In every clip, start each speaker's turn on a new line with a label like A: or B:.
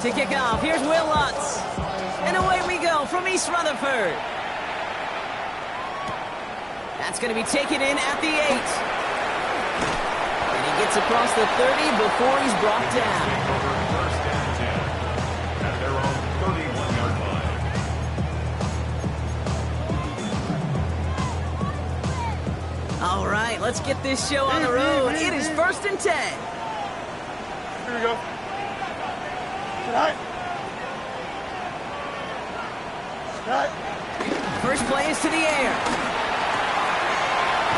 A: To kick off, here's Will Lutz. And away we go from East Rutherford. That's going to be taken in at the 8. And he gets across the 30 before he's brought down.
B: First and 10 at their own 31-yard line.
A: All right, let's get this show on the road. It is 1st and 10.
C: Here we go. Right. Right.
A: First play is to the air.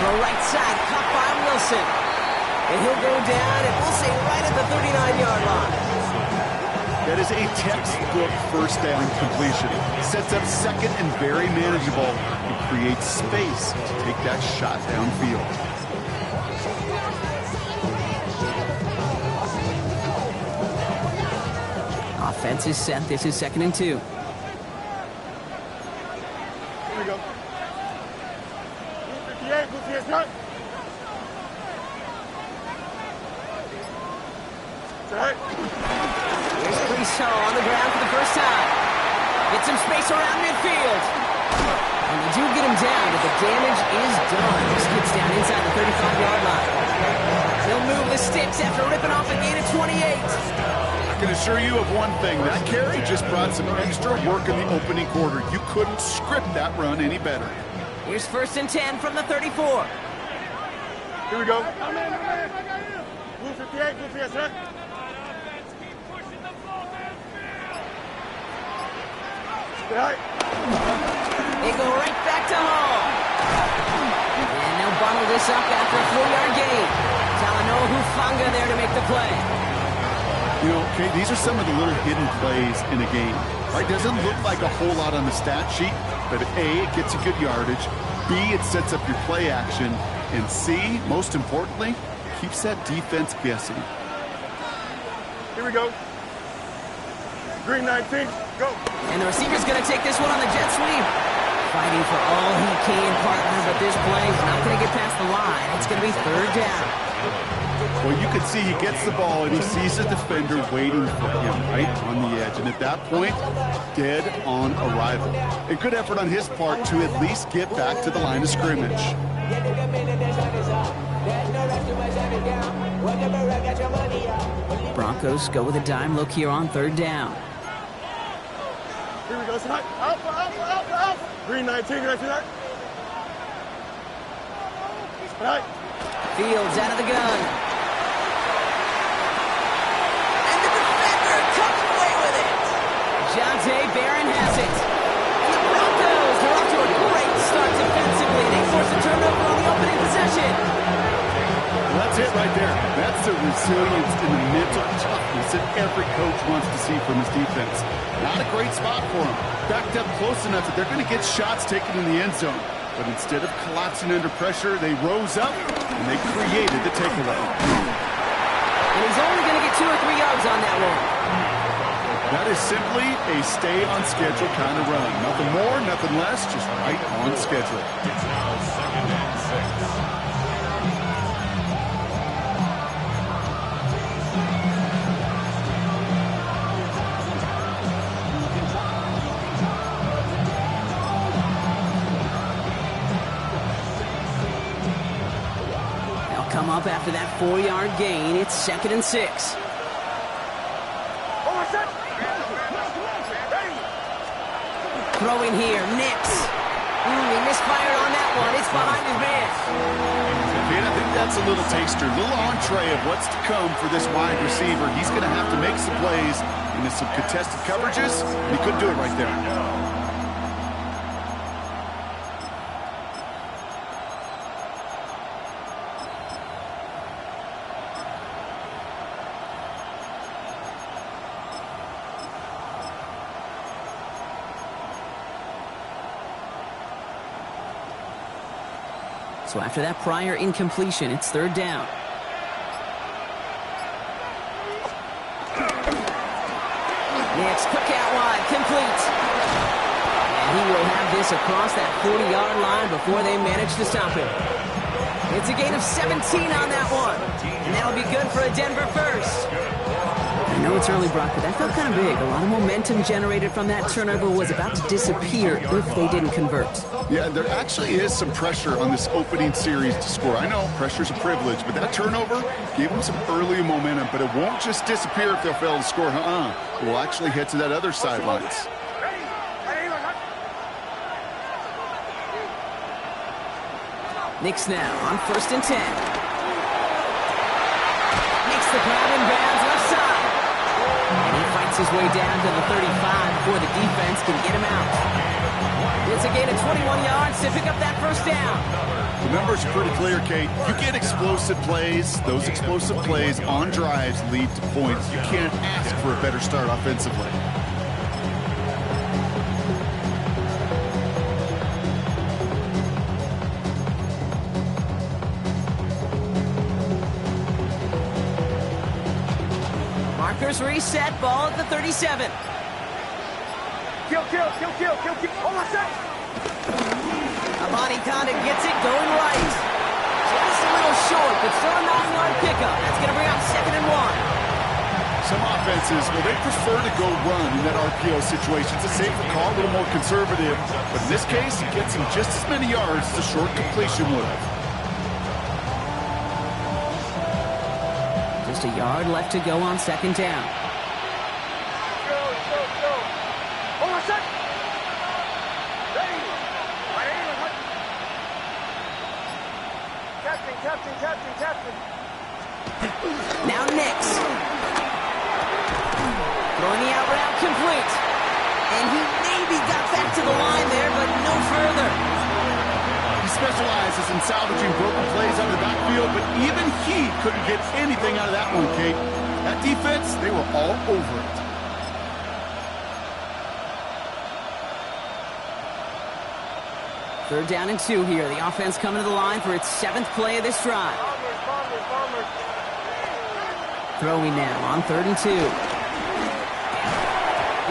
A: The right side, caught by Wilson. And he'll go down, and we'll say right at the 39-yard line.
D: That is a textbook first down completion. Sets up second and very manageable. It creates space to take that shot downfield.
A: Offense is set. This is 2nd and 2.
C: Here we go. 58, move here, start. Right.
A: Here's Priest on the ground for the first time. Get some space around midfield. And they do get him down, but the damage is done. This gets down inside the 35-yard line. He'll move the sticks after ripping off a gain of 28.
D: I can assure you of one thing. That carry just brought some extra work in the opening quarter. You couldn't script that run any better.
A: Here's 1st and 10 from the 34.
C: Here we go. Move 58, move here, sir. Right.
A: They go right back to home. And they'll bottle this up after a 4-yard gain. Talanoa Hufanga there to make the play.
D: You know, okay, these are some of the little hidden plays in a game. Right? Doesn't look like a whole lot on the stat sheet, but A, it gets you good yardage. B, it sets up your play action. And C, most importantly, keeps that defense guessing.
C: Here we go. Green 19, go.
A: And the receiver's going to take this one on the jet sweep. Fighting for all he can, partner, but this play is not going to get past the line. It's going to be 3rd down.
D: Well, you can see he gets the ball and he sees the defender waiting for him right on the edge. And at that point, dead on arrival. A good effort on his part to at least get back to the line of scrimmage.
A: Broncos go with a dime look here on 3rd down.
C: Here we go, side. Up. Green 19, right to that. Right.
A: Fields out of the gun. And the defender comes away with it. Jonte Barron has it. And the Broncos are off to a great start defensively. They force a turnover on the opening possession.
D: Well, that's it right there. That's the resilience and the mental toughness that every coach wants to see from his defense. Not a great spot for him. Backed up close enough that they're going to get shots taken in the end zone. But instead of collapsing under pressure, they rose up and they created the takeaway.
A: And he's only going to get 2 or 3 yards on that one.
D: That is simply a stay on schedule kind of run. Nothing more, nothing less, just right on schedule.
B: It's now 2nd and 6.
A: Come up after that 4-yard gain. It's 2nd and 6. Throwing here, Nix. He misfired on that one. It's behind his man.
D: And I think that's a little taster, a little entree of what's to come for this wide receiver. He's going to have to make some plays into some contested coverages, and he couldn't do it right there.
A: So after that prior incompletion, it's 3rd down. Nix, quick out wide, complete. And he will have this across that 40-yard line before they manage to stop him. It's a gain of 17 on that one. And that'll be good for a Denver first. I know it's early, Brock, but that felt kind of big. A lot of momentum generated from that turnover was about to disappear if they didn't convert.
D: Yeah, there actually is some pressure on this opening series to score. I know pressure's a privilege, but that turnover gave them some early momentum, but it won't just disappear if they'll fail to score. It will actually head to that other sidelines.
A: Knicks now on 1st and 10. Makes the grab and bounds left side. And he fights his way down to the 35 before the defense can get him out. It's a gain of 21 yards to pick up that first down.
D: The numbers are pretty clear, Kate. You get explosive plays. Those explosive plays on drives lead to points. You can't ask for a better start offensively.
A: Markers reset, ball at the 37.
C: Kill. Hold on a sec.
A: Amani Conda gets it going right. Just a little short, but still a 9-yard pickup. That's going to bring up 2nd and 1.
D: Some offenses, well, they prefer to go run in that RPO situation. It's a safer call, a little more conservative. But in this case, it gets him just as many yards as a short completion would have.
A: Just a yard left to go on 2nd down.
C: Hold on a sec. Ready. Captain.
A: Now Knicks. Throwing the out route complete. And he maybe got back to the line there, but no further.
D: He specializes in salvaging broken plays out of the backfield, but even he couldn't get anything out of that one, Kate. That defense, they were all over it.
A: Third down and 2 here. The offense coming to the line for its 7th play of this drive.
C: Farmers.
A: Throwing now on 3rd and 2. He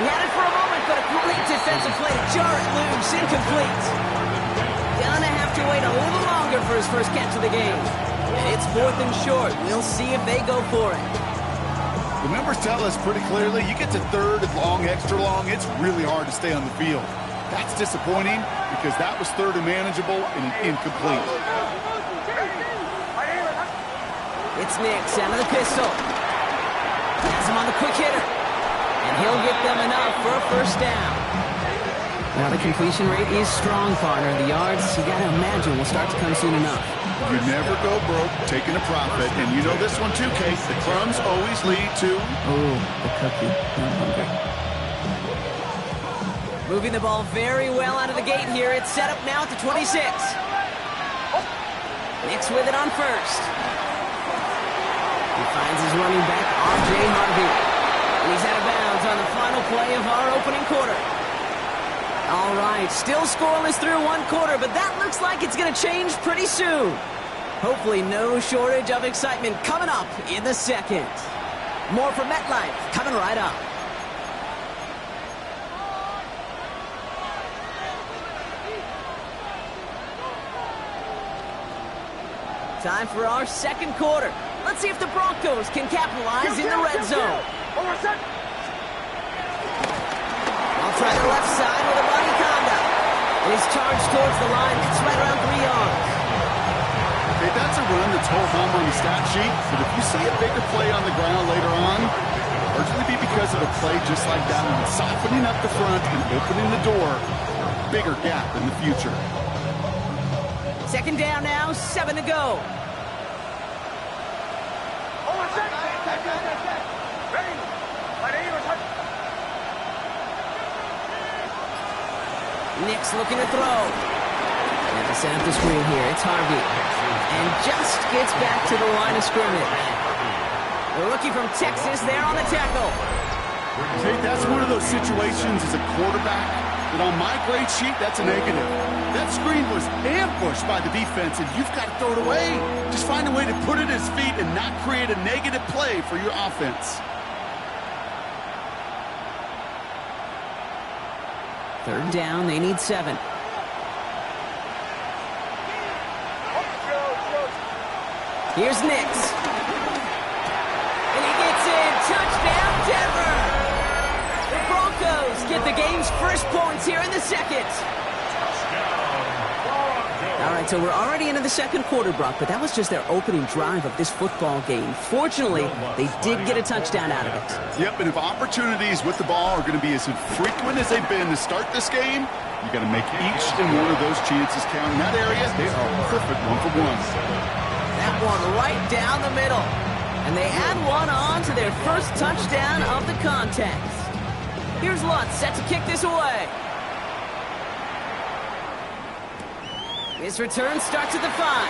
A: had it for a moment, but a great defensive play to jar it loose. Incomplete. Gonna have to wait a little longer for his first catch of the game. And it's 4th and short. We'll see if they go for it.
D: The numbers tell us pretty clearly, you get to 3rd and long, extra long, it's really hard to stay on the field. That's disappointing because that was 3rd and manageable and an incomplete.
A: It's Knicks out of the pistol. Has him on the quick hitter. And he'll get them enough for a first down. Now the completion rate is strong, partner. The yards, you got to imagine, will start to come soon enough.
D: You never go broke taking a profit, and you know this one too, Case. The crumbs always lead to...
A: Oh, the cookie. I'm hungry. Moving the ball very well out of the gate here. It's set up now at the 26. Knicks with it on 1st. He finds his running back, R.J. Harvey. And he's out of bounds on the final play of our opening quarter. All right, still scoreless through 1 quarter, but that looks like it's going to change pretty soon. Hopefully no shortage of excitement coming up in the 2nd. More from MetLife coming right up. Time for our 2nd quarter. Let's see if the Broncos can capitalize in the red zone.
C: Hold on a sec.
A: I'll try the left side with Amani Conda. His charge towards the line. It's right around 3 yards.
D: Okay, that's a run that's ho hum on the stat sheet, but if you see a bigger play on the ground later on, largely be because of a play just like that one, softening up the front and opening the door, bigger gap in the future.
A: 2nd down now, 7 to go.
C: Hold on a sec. Ready.
A: Knicks looking to throw. And to set up the screen here, it's Harvey. And just gets back to the line of scrimmage. The rookie from Texas there on the tackle.
D: Jake, that's one of those situations as a quarterback that on my grade sheet, that's a negative. That screen was ambushed by the defense, and you've got to throw it away. Just find a way to put it at his feet and not create a negative play for your offense.
A: 3rd down, they need 7. Here's Knicks. And he gets in. Touchdown, Denver! Numerous points here in the second. All right, so we're already into the second quarter, Brock, but that was just their opening drive of this football game. Fortunately, they did get a touchdown out of it.
D: Yep, and if opportunities with the ball are going to be as infrequent as they've been to start this game, you got to make each and one of those chances count. In that area, they are perfect one-for-one.
A: That one right down the middle. And they add one on to their first touchdown of the contest. Here's Lutz set to kick this away. This return starts at the 5.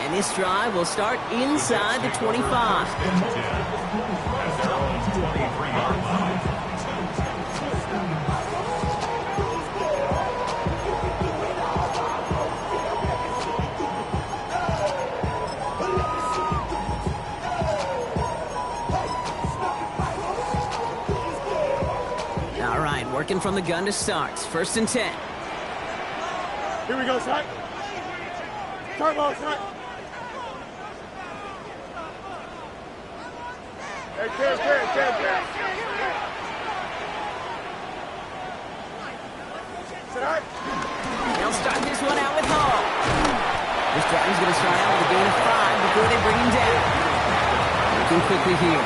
A: And this drive will start inside the 25. All right, working from the gun to start. 1st and 10.
C: Here we go, son. Start ball, son. Hey, kid. Tonight.
A: They'll start this one out with Hall. This drive is going to start out with a gain of 5 before they bring him down. Looking quickly here.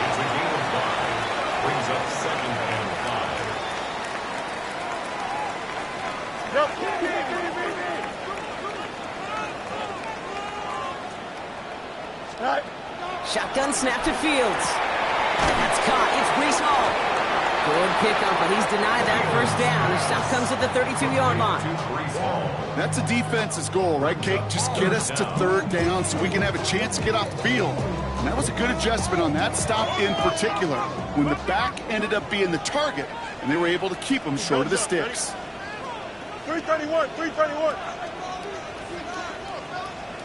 B: It's a gain of 5. Brings up 2nd and 5.
C: Yep. Tonight.
A: Shotgun snap to Fields. That's caught. It's Breece Hall. Good pickup, but he's denied that first down. The stop comes at the 32-yard line.
D: That's a defense's goal, right, Kate? Just get us to 3rd down so we can have a chance to get off the field. And that was a good adjustment on that stop in particular, when the back ended up being the target, and they were able to keep him short of the sticks.
C: 331.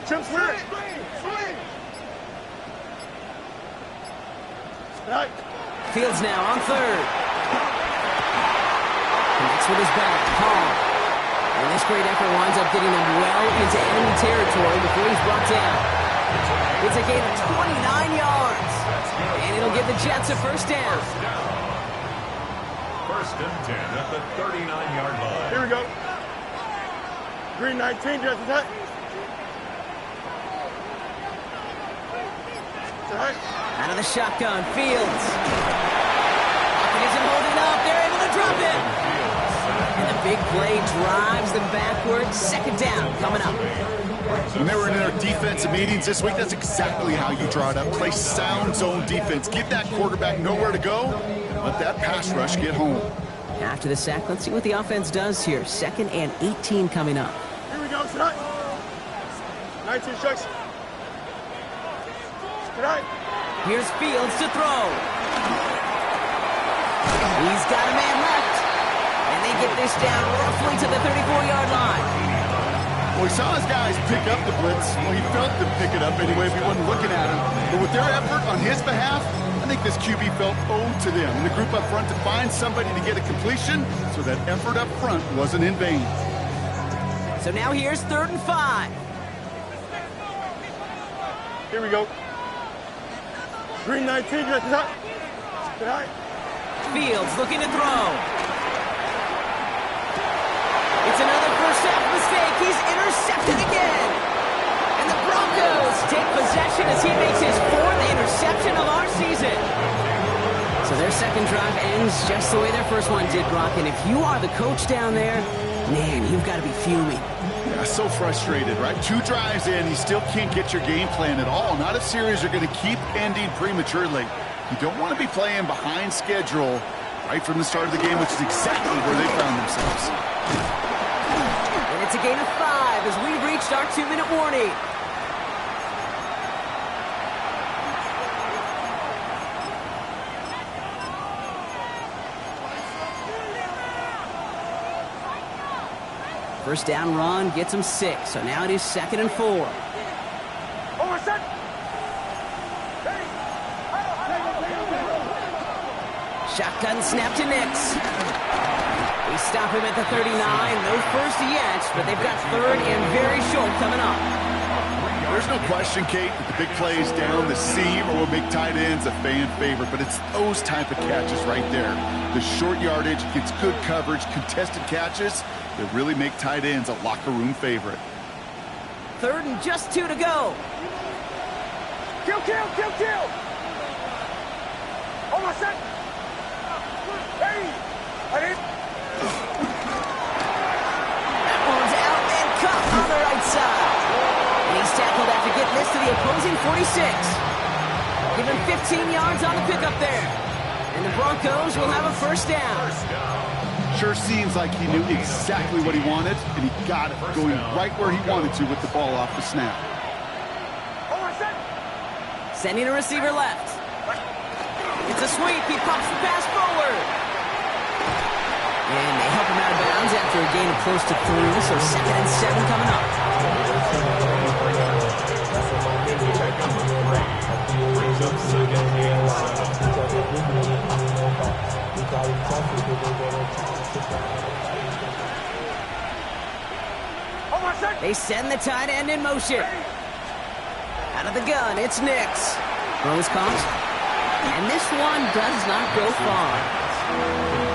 C: Chip swing. Tonight.
A: Fields now on 3rd. Connects with his back. Hall. And this great effort winds up getting them well into enemy territory before he's brought down. It's a gain of 29 yards. And it'll give the Jets a first down.
B: 1st and 10 at the 39-yard line.
C: Here we go. Green 19, just attack.
A: Out of the shotgun, Fields. Pocket isn't holding up. They're able to drop it. And the big play drives them backwards. 2nd down coming up.
D: When they were in their defensive meetings this week, that's exactly how you draw it up. Play sound zone defense. Give that quarterback nowhere to go. Let that pass rush get home.
A: After the sack, let's see what the offense does here. 2nd and 18 coming up.
C: Here we go, tonight. 19 shucks. Tonight.
A: Here's Fields to throw. He's got a man left. And they get this down roughly to the 34-yard line.
D: Well, he saw his guys pick up the blitz. Well, he felt them pick it up anyway if he wasn't looking at him. But with their effort on his behalf, I think this QB felt owed to them. And the group up front to find somebody to get a completion so that effort up front wasn't in vain.
A: So now here's 3rd and 5.
C: Here we go. Green 19, just tonight.
A: Fields looking to throw. It's another first half mistake. He's intercepted again. And the Broncos take possession as he makes his 4th interception of our season. So their second drive ends just the way their first one did, Brock. And if you are the coach down there, man, you've got to be fuming.
D: Yeah, so frustrated, right? 2 drives in, you still can't get your game plan at all. Not if series are going to keep ending prematurely. You don't want to be playing behind schedule right from the start of the game, which is exactly where they found themselves.
A: And it's a gain of 5 as we've reached our 2-minute warning. First down run gets him 6, so now it is 2nd and 4.
C: Over set.
A: Shotgun snap to Nix. We stop him at the 39. No first yet, but they've got 3rd and very short coming up.
D: There's no question, Kate, that the big plays down the seam or will make tight ends a fan favorite, but it's those type of catches right there. The short yardage, gets good coverage, contested catches that really make tight ends a locker room favorite.
A: 3rd and just 2 to go.
C: Kill! Hold on a sec. Hey!
A: That one's out and caught on the right side. And he's tackled after getting this to the opposing 46. Give him 15 yards on the pickup there. And the Broncos will have a first down.
D: Sure seems like he knew exactly what he wanted, and he got it going right where he wanted to with the ball off the snap.
C: Hold on a sec.
A: Sending a receiver left. It's a sweep. He pops the pass forward. And they help him out of bounds after a gain of close to 3, so 2nd and 7 coming up. They send the tight end in motion. Out of the gun, it's Nix. Throws caught. And this one does not go far.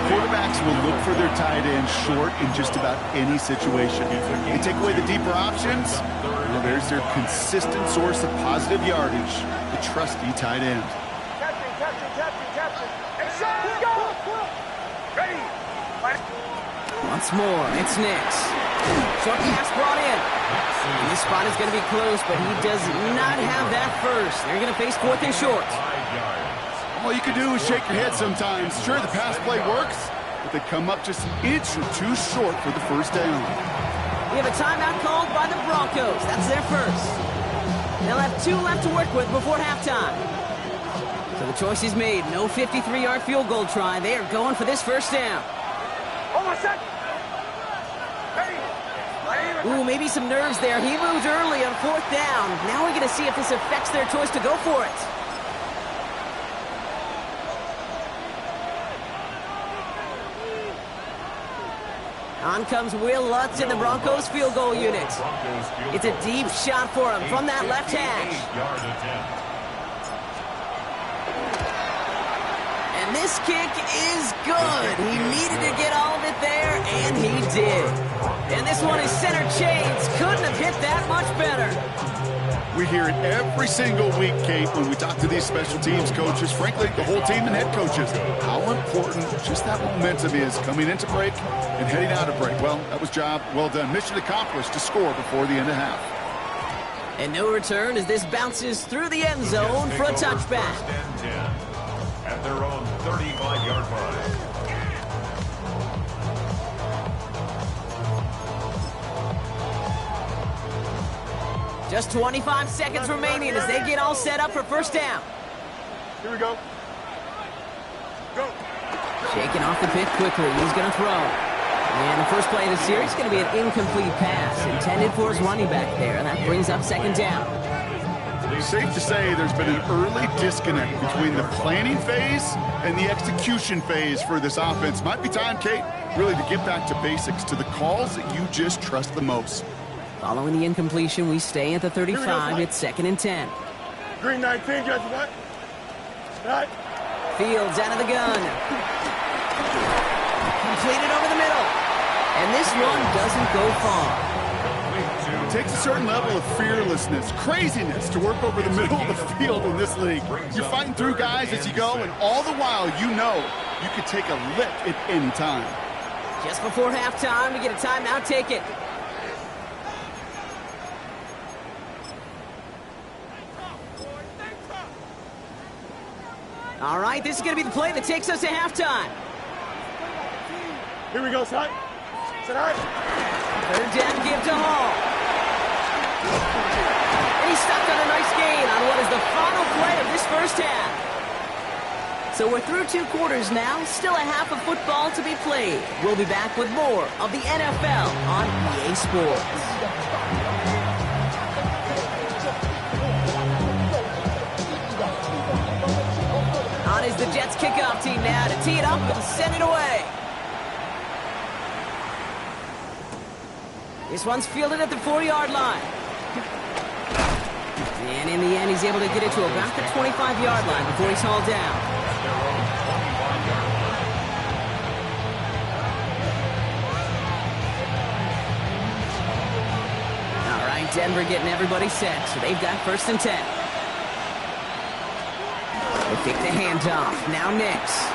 D: Quarterbacks will look for their tight end short in just about any situation. They take away the deeper options. Well, there's their consistent source of positive yardage, the trusty tight end.
C: Captain. And shot! Go! Ready!
A: Once more, it's Nix. Short pass brought in. And this spot is going to be close, but he does not have that first. They're going to face 4th and short.
D: All you can do is shake your head sometimes. Sure, the pass play works, but they come up just an inch or 2 short for the first down.
A: We have a timeout called by the Broncos. That's their first. They'll have 2 left to work with before halftime. So the choice is made. No 53-yard field goal try. They are going for this first down.
C: Hold on a sec.
A: Ooh, maybe some nerves there. He moves early on 4th down. Now we're going to see if this affects their choice to go for it. On comes Will Lutz in the Broncos field goal unit. It's a deep shot for him from that left hash. And this kick is good. He needed to get all of it there, and he did. And this one is center chains. Couldn't have hit that much better.
D: We hear it every single week, Kate, when we talk to these special teams coaches, frankly, the whole team and head coaches, how important just that momentum is coming into break and heading out of break. Well, that was job well done. Mission accomplished to score before the end of half.
A: And no return as this bounces through the end zone for a touchback.
B: At their own 35-yard line.
A: Just 25 seconds remaining as they get all set up for first down.
C: Here we go. Go.
A: Shaking off the pit quickly. He's going to throw. And the first play of the series is going to be an incomplete pass intended for his running back there. And that brings up 2nd down.
D: Safe to say there's been an early disconnect between the planning phase and the execution phase for this offense. Might be time, Kate, really to get back to basics, to the calls that you just trust the most.
A: Following the incompletion, we stay at the 35. It's 2nd and 10.
C: Green 19, guys, what? Right.
A: Fields out of the gun. Completed over the middle. And this one doesn't go far.
D: It takes a certain level of fearlessness, craziness to work over the middle of the field in this league. You're fighting through guys as you go, and all the while you know you could take a lick at any time.
A: Just before halftime, we get a timeout taken. All right, this is going to be the play that takes us to halftime.
C: Here we go, Side. Side.
A: 3rd down, give to Hall. And he's stuck on a nice gain on what is the final play of this first half. So we're through 2 quarters now, still a half of football to be played. We'll be back with more of the NFL on EA Sports. On is the Jets kickoff team now to tee it up and send it away. This one's fielded at the 4-yard line. And in the end, he's able to get it to about the 25-yard line before he's hauled down. All right, Denver getting everybody set, so they've got 1st and 10. They pick the handoff. Now Nix.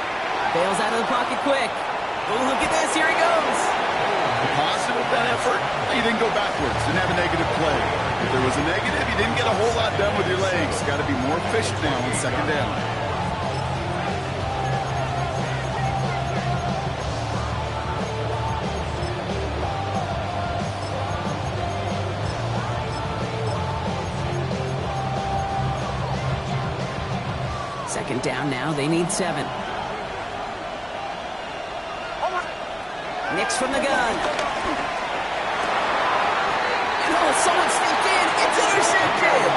A: Bails out of the pocket quick. Oh, look at this. Here he goes.
D: Positive with that effort, you didn't go backwards, didn't have a negative play. If there was a negative, you didn't get a whole lot done with your legs. Got to be more efficient now on 2nd down.
A: Second down now. They need 7. Nix from the gun. And someone sneaked in. It's intercepted.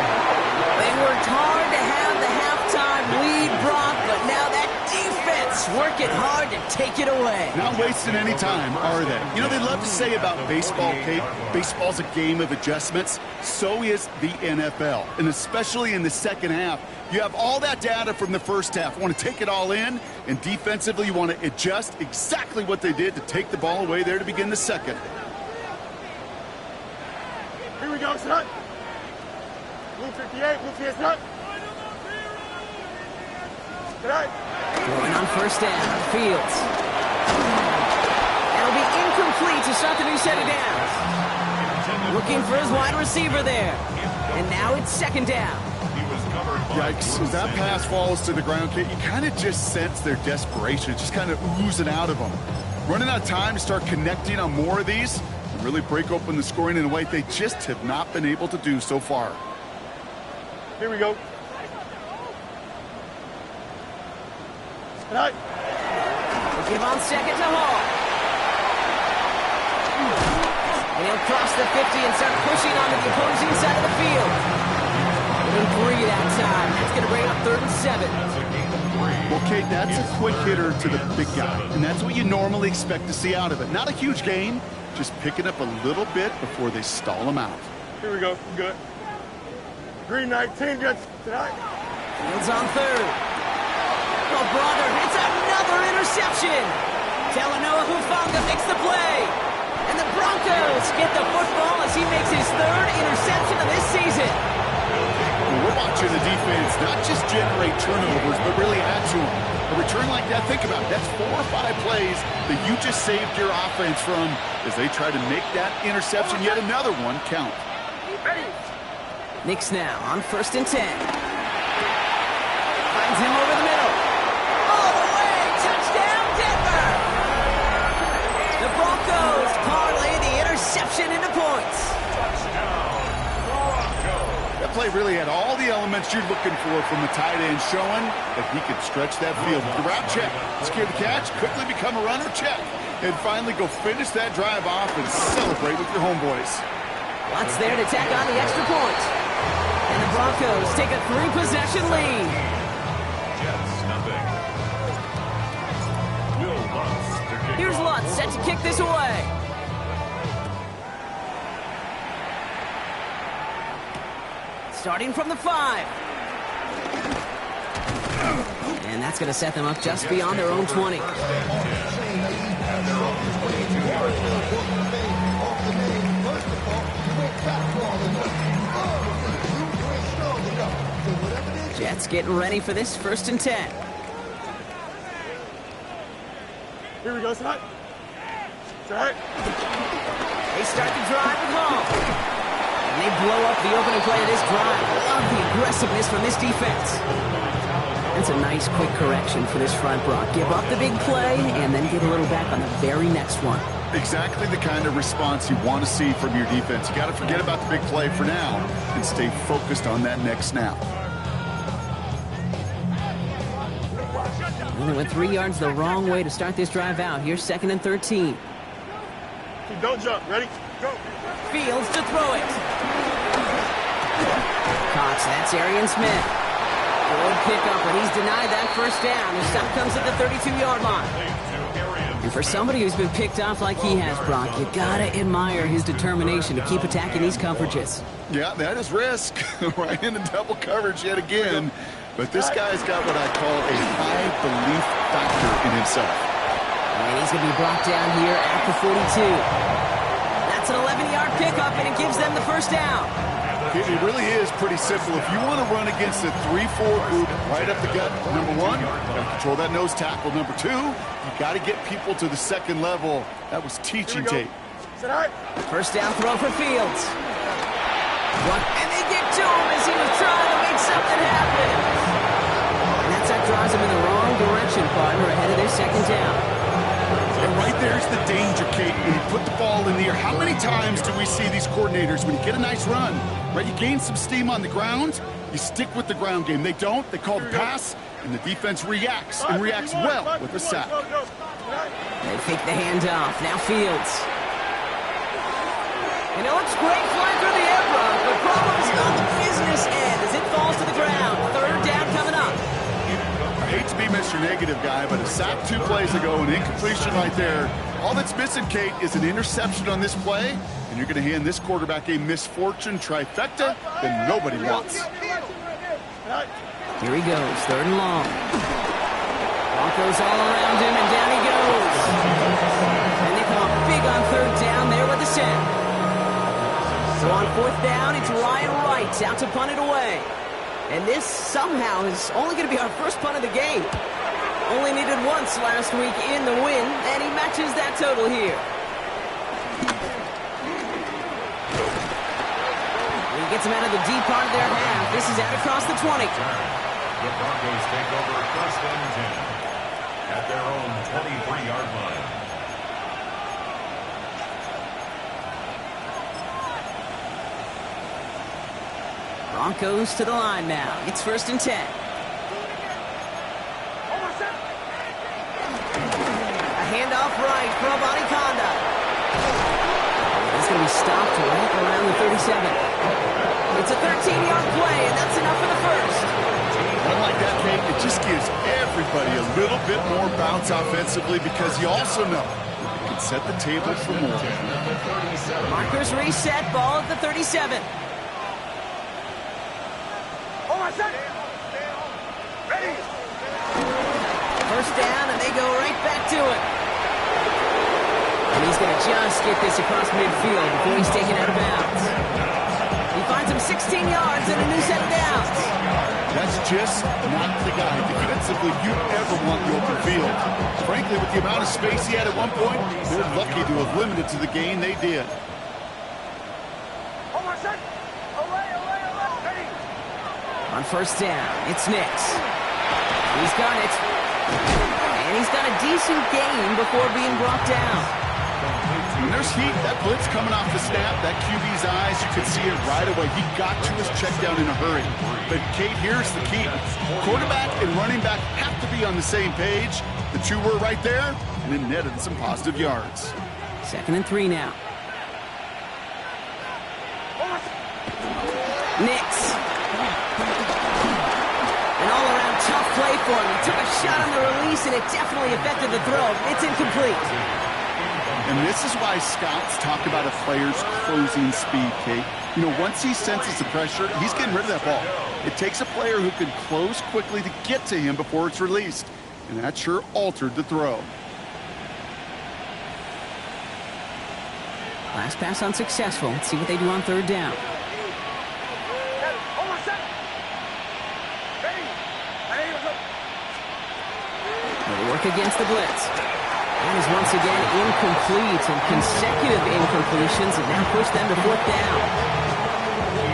A: They worked hard to have the halftime lead, Brock, but now that defense working hard to take it away.
D: Not wasting any time, are they? You know, they love to say about baseball, Kate, baseball's a game of adjustments. So is the NFL, and especially in the second half. You have all that data from the first half. You want to take it all in, and defensively you want to adjust exactly what they did to take the ball away there to begin the second.
C: Here we go, son. Blue 58, blue 58, son.
A: Going on 1st down, Fields. That'll be incomplete to start the new set of downs. Looking for his wide receiver there. And now it's 2nd down.
D: Yikes, as that pass falls to the ground, Kate, you kind of just sense their desperation. It's just kind of oozing out of them. Running out of time to start connecting on more of these and really break open the scoring in a way they just have not been able to do so far.
C: Here we go. Tonight.
A: We'll give on 2nd to Hall. And he'll cross the 50 and start pushing onto the opposing side of the field. And 3 that time. That's going to bring up 3rd and 7.
D: Well, Kate, that's a quick hitter to the big guy, and that's what you normally expect to see out of it. Not a huge gain, just picking up a little bit before they stall him out.
C: Here we go. Good. Green 19 gets tonight.
A: Fields on 3rd. Oh, brother, it's another interception. Talanoa Hufanga makes the play. And the Broncos get the football as he makes his 3rd interception of this season.
D: We're watching the defense not just generate turnovers, but really add to them. A return like that, think about it, that's 4 or 5 plays that you just saved your offense from as they try to make that interception, yet another one, count.
C: Ready.
A: Nix now on 1st and 10. Finds him over the middle. All the way, touchdown Denver! The Broncos parlay the interception into points.
D: That play really had all the elements you're looking for from the tight end, showing that he could stretch that field. The route check, secure the catch, quickly become a runner, check, and finally go finish that drive off and celebrate with your homeboys.
A: Lots there to tack on the extra point. And the Broncos take a 3-possession lead.
B: Jets, nothing. Will Lutz to kick
A: Here's
B: off.
A: Lutz set to kick this away. Starting from the 5. And that's going to set them up just beyond their own 20. Jets getting ready for this 1st and 10.
C: Here we go, son. Tonight.
A: They start the drive with Hall. And they blow up the opening play of this drive. Love the aggressiveness from this defense. That's a nice quick correction for this front, Brock. Give up the big play and then get a little back on the very next one.
D: Exactly the kind of response you want to see from your defense. You got to forget about the big play for now and stay focused on that next snap.
A: And they went 3 yards the wrong way to start this drive out. Here's 2nd and 13.
C: Don't jump. Ready? Go.
A: Fields to throw it. Cox, that's Arian Smith. Good pickup, but he's denied that 1st down. The stop comes at the 32-yard line. And for somebody who's been picked off like he has, Brock, you gotta admire his determination to keep attacking these coverages.
D: Yeah, that is risk. Right into double coverage yet again. But this guy's got what I call a high belief factor in himself.
A: And he's going to be brought down here at the 42. That's an 11-yard pickup, and it gives them the first down.
D: It really is pretty simple. If you want to run against a 3-4 group right up the gut, number one, you got to control that nose tackle. Number two, you got to get people to the second level. That was teaching tape.
A: First down throw for Fields. And they get to him as he was trying to make something happen. And that drives him in the wrong direction, partner, ahead of their second down.
D: And right there's the danger, Kate. When you put the ball in the air, how many times do we see these coordinators, when you get a nice run, right, you gain some steam on the ground, you stick with the ground game. They don't. They call the pass, and the defense reacts, and reacts well with a sack.
A: They fake the handoff. Now Fields. And it looks great flying through the air, bro. The problem is on the business end as it falls to the ground. Third down coming up.
D: I hate to be Mr. Negative guy, but a sack 2 plays ago, an incompletion right there. All that's missing, Kate, is an interception on this play, and you're going to hand this quarterback a misfortune trifecta that nobody wants.
A: Here he goes, third and long. Broncos all around him, and down he goes. And they come up big on third down there with the sack. So on fourth down, it's Ryan Wright out to punt it away. And this somehow is only going to be our first punt of the game. Only needed once last week in the win, and he matches that total here. He gets him out of the deep part of their half. This is out across the 20.
B: The Broncos take over first and 10 at their own 23-yard line.
A: Broncos to the line now. It's first and 10. A handoff right for Abanikanda. He's going to be stopped right around the 37. It's a 13-yard play, and that's enough for the first.
D: Unlike that, Kate, it just gives everybody a little bit more bounce offensively because you also know you can set the table for more.
A: Markers reset, ball at the 37. First down, and they go right back to it. And he's going to just get this across midfield before he's taken out of bounds. He finds him 16 yards and a new set of downs.
D: That's just not the guy defensively you ever want the open field. Frankly, with the amount of space he had at one point, they're lucky to have limited to the gain they did.
A: On first down, it's Nix. He's got it. And he's got a decent gain before being brought down.
D: When there's heat, that blitz coming off the snap, that QB's eyes, you could see it right away. He got to his check down in a hurry. But, Kate, here's the key. Quarterback and running back have to be on the same page. The two were right there, and it netted some positive yards.
A: 2nd and 3 now. Nix. An all-around tough play for him. He took a shot on the release, and it definitely affected the throw. It's incomplete.
D: And this is why scouts talk about a player's closing speed, Kate. You know, once he senses the pressure, he's getting rid of that ball. It takes a player who can close quickly to get to him before it's released. And that sure altered the throw.
A: Last pass unsuccessful. Let's see what they do on third down. They work against the blitz. That is once again incomplete, and consecutive incompletions have now pushed them to fourth down.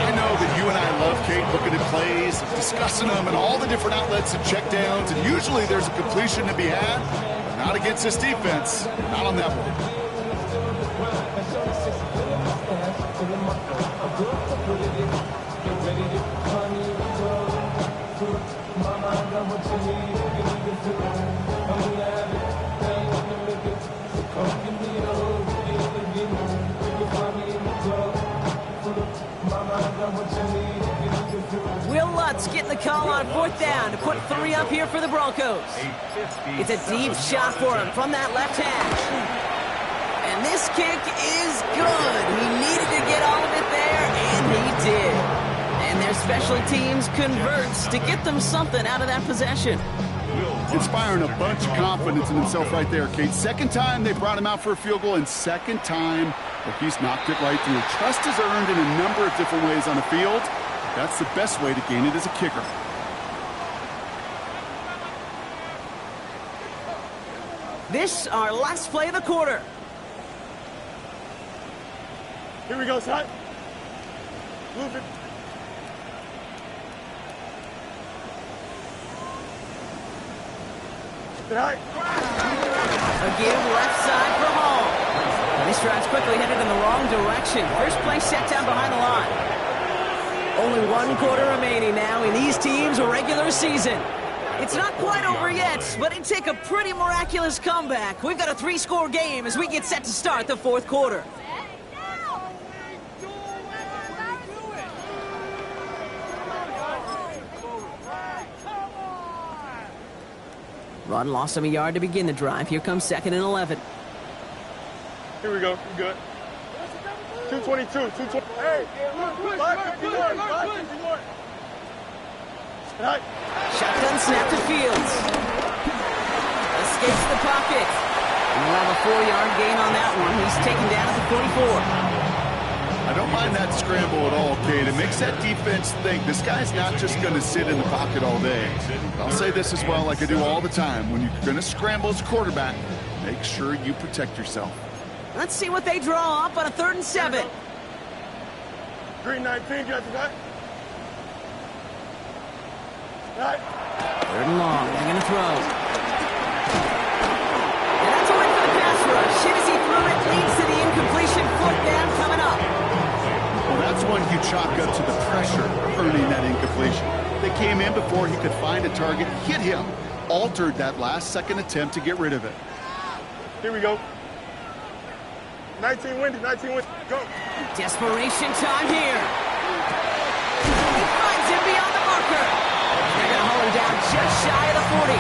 D: I know that you and I love, Kate, looking at plays, discussing them, and all the different outlets and checkdowns, and usually there's a completion to be had, but not against this defense, not on that one.
A: Will Lutz getting the call on fourth down to put 3 up here for the Broncos. It's a deep shot for him from that left hash. And this kick is good. He needed to get all of it there, and he did. And their special teams converts to get them something out of that possession.
D: Inspiring a bunch of confidence in himself right there, Kate. Second time they brought him out for a field goal, and second time that he's knocked it right through. Trust is earned in a number of different ways on the field. That's the best way to gain it as a kicker.
A: This, our last play of the quarter.
C: Here we go, son. Move it. Right.
A: A give left side for home. And this drive's quickly headed in the wrong direction. First play set down behind the line. Only one quarter remaining now in these teams' regular season. It's not quite over yet, but it'd take a pretty miraculous comeback. We've got a 3-score game as we get set to start the fourth quarter. Run lost him a yard to begin the drive. Here comes 2nd and 11.
C: Here we go. You good. 222. 220. Hey, 551. 551. Right.
A: Shotgun snap to Fields. Escapes the pocket. And we'll have a 4-yard gain on that one. He's taken down at the 44.
D: I don't mind that scramble at all, Kate. It makes that defense think this guy's not just going to sit in the pocket all day. I'll say this as well, like I do all the time. When you're going to scramble as a quarterback, make sure you protect yourself.
A: Let's see what they draw up on a 3rd and 7.
C: Green 19, got the back. Right.
A: 3rd and long. They're going to throw. And that's a win for the pass rush. Hit as he threw it, leads to the incompletion. 4th down coming up.
D: Well, that's one you chalk up to the pressure of earning that incompletion. They came in before he could find a target, hit him, altered that last-second attempt to get rid of it.
C: Here we go. 19 windy, 19 windy. Go.
A: Desperation time here. He finds him beyond the marker. They're going to hold him down just shy of the 40.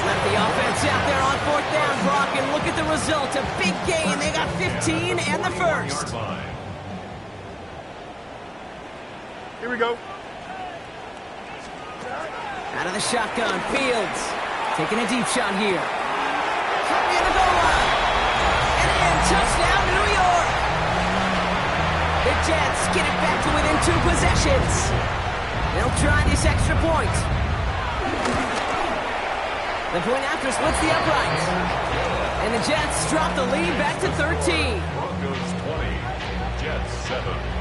A: Left the offense out there on 4th down, Brock, and look at the result. A big gain. They got 15 and the first.
C: Here we go.
A: Out of the shotgun, Fields taking a deep shot here. Near the goal line. And in, touchdown, New York. The Jets get it back to within 2 possessions. They'll try this extra point. The point after splits the uprights. And the Jets drop the lead back to 13.
B: Broncos 20, Jets 7.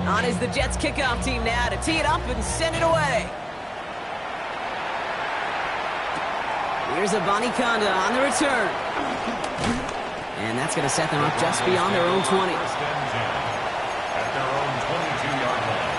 A: On is the Jets kickoff team now to tee it up and send it away. Here's a Conda on the return. And that's going to set them up just beyond their own 20.
B: First and 10 at their own 22-yard line.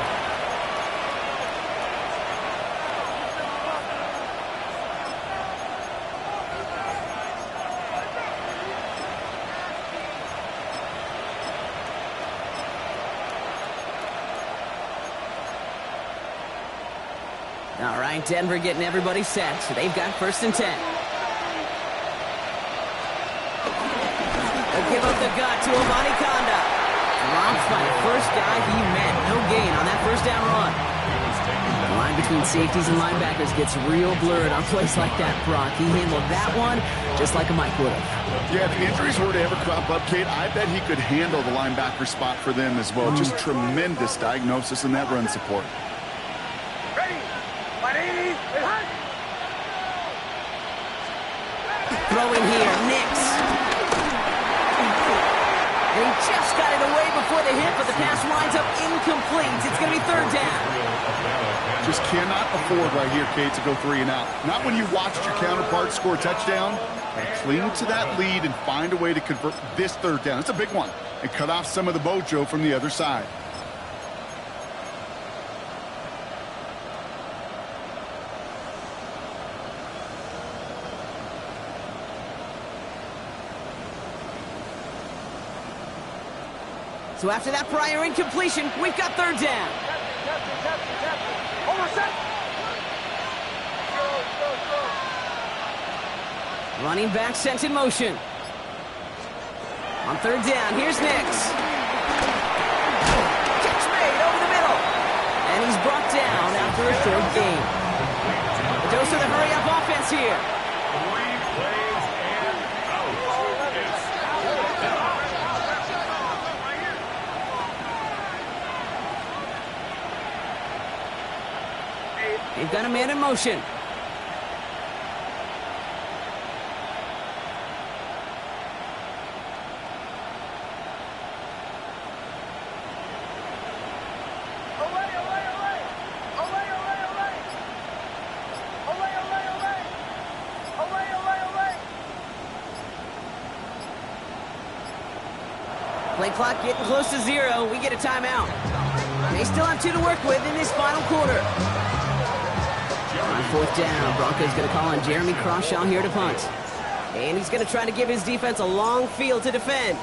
A: All right, Denver getting everybody set. So they've got 1st and 10. They'll give up the gut to Conda. Drops by the first guy he met. No gain on that 1st down run. The line between safeties and linebackers gets real blurred on plays like that, Brock. He handled that one just like a Mike would have.
D: Yeah, if injuries were to ever crop up, Kate, I bet he could handle the linebacker spot for them as well. Just tremendous diagnosis in that run support.
A: Throwing here, Nix. And he just got it away before the hit, but the pass winds up incomplete. It's going to be 3rd down.
D: Just cannot afford right here, Kate, to go 3 and out. Not when you watched your counterpart score a touchdown. And cling to that lead and find a way to convert this 3rd down. It's a big one. And cut off some of the mojo from the other side.
A: So after that prior incompletion, we've got 3rd down. Running back sent in motion. On third down, here's Nix. Catch made over the middle. And he's brought down after a short gain. A dose of the hurry-up offense here.
B: 3 plays and out.
A: They've got a man in motion. Play clock getting close to 0. We get a timeout. They still have 2 to work with in this final quarter. On fourth down, Broncos going to call on Jeremy Crawshaw here to punt. And he's going to try to give his defense a long field to defend.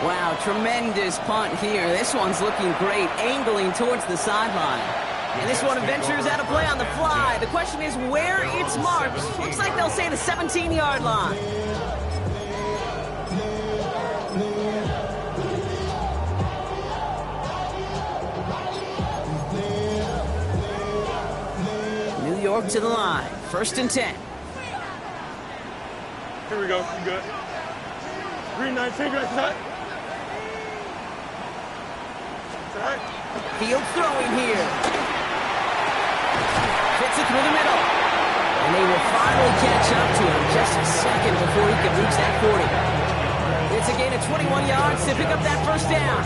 A: Wow, tremendous punt here. This one's looking great, angling towards the sideline. And this one ventures out of play on the fly. The question is where it's marked. Looks like they'll say the 17-yard line. New York to the line. 1st and 10.
C: Here we go. You good? 3-19, right side.
A: Field throwing here. Fits it through the middle. And they will finally catch up to him just a second before he can reach that 40. It's a gain of 21 yards to pick up that first down.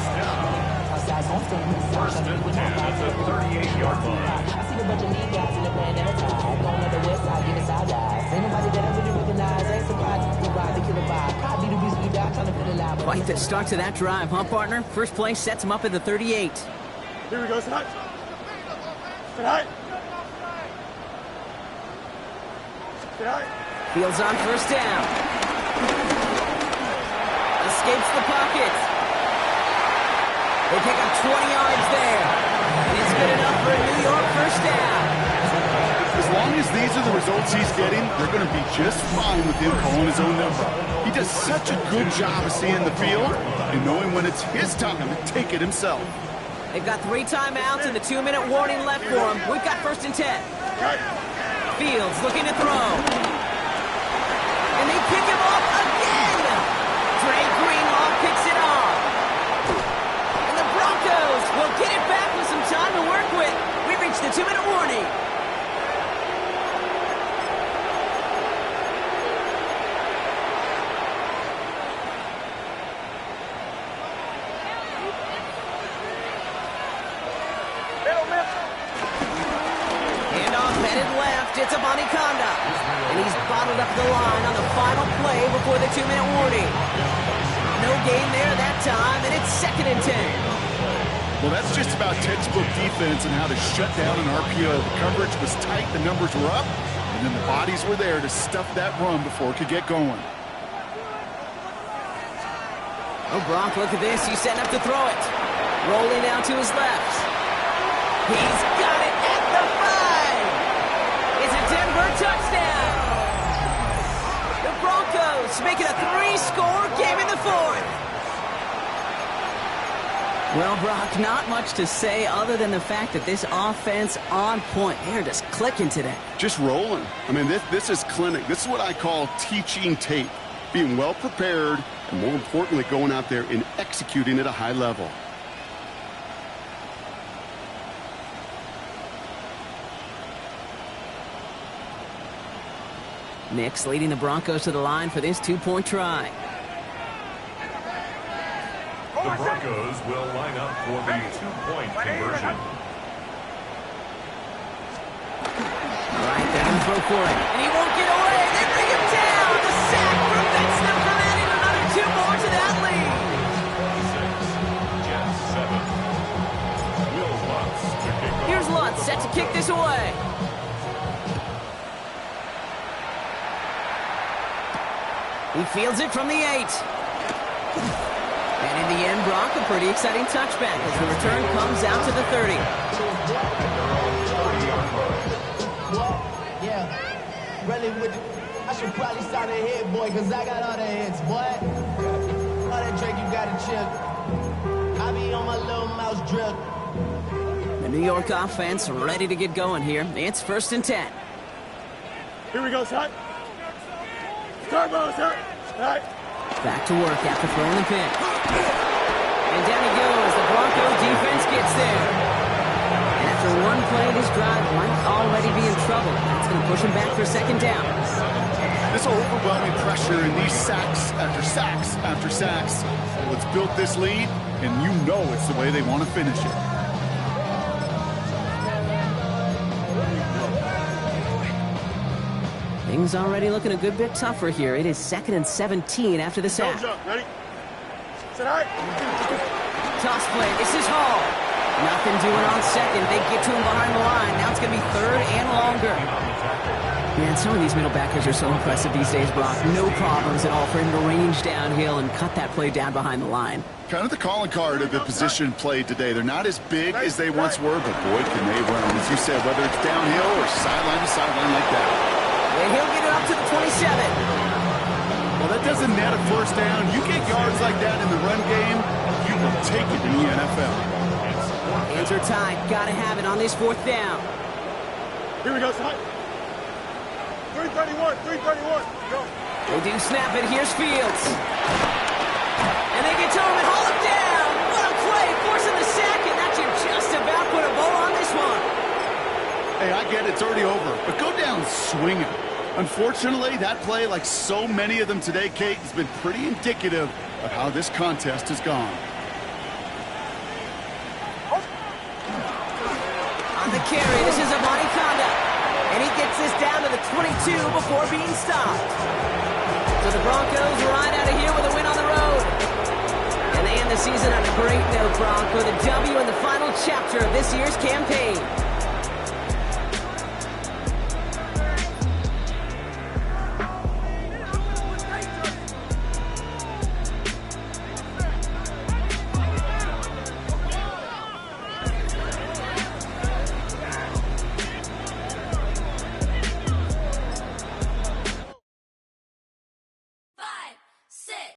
B: 1st and 10 at the 38-yard line.
E: I see the bunch of mean guys in the brand never tied. Going up the west side, getting side eyes. Ain't nobody that I really recognize. Ain't surprised to ride the killer vibe. Probably the reason we die trying to feel alive.
A: Quite the start to that drive, huh, partner? First play sets him up at the 38.
C: Here we go, Snot. Snot. Snot.
A: Fields on first down. Escapes the pocket. They pick up 20 yards there. And it's good enough for a New York first down.
D: As long as these are the results he's getting, they're going to be just fine with him calling his own number. He does such a good job of seeing the field and knowing when it's his time to take it himself.
A: They've got 3 timeouts and the 2-minute warning left for them. We've got 1st and 10. Fields looking to throw. And they pick him off again. Dre Greenlaw picks it off. And the Broncos will get it back with some time to work with. We reached the 2-minute warning. It's a Conda, and he's bottled up the line on the final play before the 2-minute warning. No gain there that time, and it's 2nd and 10.
D: Well, that's just about textbook defense and how to shut down an RPO. The coverage was tight, the numbers were up, and then the bodies were there to stuff that run before it could get going.
A: Oh, Brock, look at this. He's setting up to throw it. Rolling out to his left. He's got it at the 5. It's a Denver touchdown. The Broncos make it a 3-score game in the 4th. Well, Brock, not much to say other than the fact that this offense on point. They're just clicking today.
D: Just rolling. I mean, this is clinic. This is what I call teaching tape. Being well prepared, and more importantly, going out there and executing at a high level.
A: Nix leading the Broncos to the line for this 2-point try.
B: The Broncos will line up for the 2-point conversion.
A: All right, they're going to throw for it. And he won't get away. They bring him down. The sack prevents them from adding another 2 more to that lead.
B: 6, Jets 7. Will Lutz to kick off.
A: Here's Lutz set to kick this away. He fields it from the 8. And in the end, Brock, a pretty exciting touchback as the return comes out to the 30.
E: Yeah, running with I should probably start a hit, boy, because I got all the hits, boy. all that Drake, you gotta chill. I be on my little mouse drip.
A: The New York offense ready to get going here. It's 1st and 10.
C: Here we go, Scott. Start ball, Scott. All right.
A: Back to work after throwing the pick. And down he goes. The Bronco defense gets there. And after one play, this drive might already be in trouble. That's going to push him back for 2nd down.
D: This overwhelming pressure and these sacks after sacks after sacks. Well, it's built this lead, and you know it's the way they want to finish it.
A: Things already looking a good bit tougher here. It is 2nd and 17 after the sack.
C: Jump. Ready? Sit high.
A: Toss play. This is Hall. Nothing doing on 2nd. They get to him behind the line. Now it's going to be 3rd and longer. Man, some of these middle backers are so impressive these days, Brock. No problems at all for him to range downhill and cut that play down behind the line.
D: Kind of the calling card of the position played today. They're not as big as they once were, but boy, can they run. As you said, whether it's downhill or sideline to sideline like that.
A: And he'll get it up to the 27.
D: Well, that doesn't net a 1st down. You get yards like that in the run game, you will take it in the NFL.
A: Hands are tied. Got to have it on this 4th down.
C: Here we go, Scott. 331. Go.
A: They do snap it. Here's Fields. And they get to him and haul him down. What a play. Forcing the sack, and that should just about put a bow on this one.
D: Hey, I get it. It's already over. But go down swinging. Unfortunately, that play, like so many of them today, Kate, has been pretty indicative of how this contest has gone.
A: On the carry, this is Amani Conda. And he gets this down to the 22 before being stopped. So the Broncos ride out of here with a win on the road. And they end the season on a great note, Bronco. The W in the final chapter of this year's campaign.